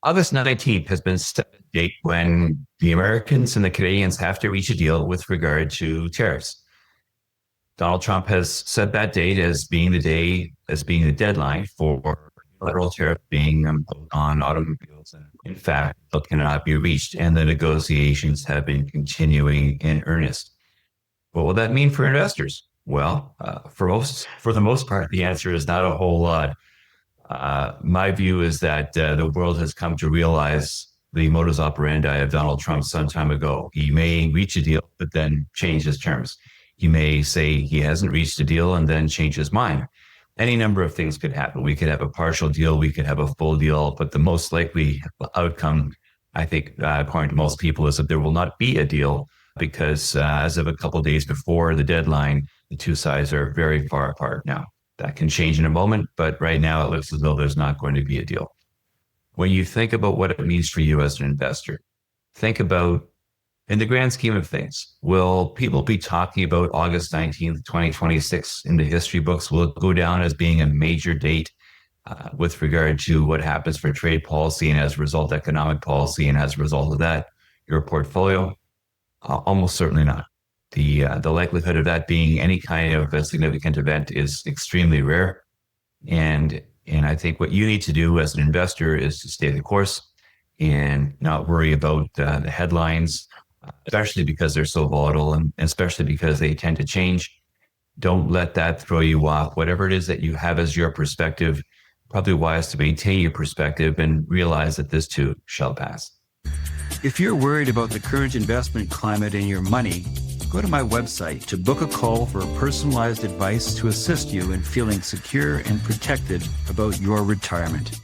August 19th has been set a date when the Americans and the Canadians have to reach a deal with regard to tariffs. Donald Trump has set that date as being the deadline for federal tariff being imposed on automobiles. And in fact, it cannot be reached, and the negotiations have been continuing in earnest. What will that mean for investors? Well, for the most part, the answer is not a whole lot. My view is that the world has come to realize the modus operandi of Donald Trump some time ago. He may reach a deal, but then change his terms. He may say he hasn't reached a deal and then change his mind. Any number of things could happen. We could have a partial deal. We could have a full deal. But the most likely outcome, I think, according to most people, is that there will not be a deal because as of a couple of days before the deadline, the two sides are very far apart now. That can change in a moment, but right now it looks as though there's not going to be a deal. When you think about what it means for you as an investor, think about, in the grand scheme of things, will people be talking about August 19th, 2026 in the history books? Will it go down as being a major date with regard to what happens for trade policy and as a result, economic policy, and as a result of that, your portfolio? Almost certainly not. The likelihood of that being any kind of a significant event is extremely rare. And I think what you need to do as an investor is to stay the course and not worry about the headlines, especially because they're so volatile and especially because they tend to change. Don't let that throw you off. Whatever it is that you have as your perspective, probably wise to maintain your perspective and realize that this too shall pass. If you're worried about the current investment climate in your money, go to my website to book a call for personalized advice to assist you in feeling secure and protected about your retirement.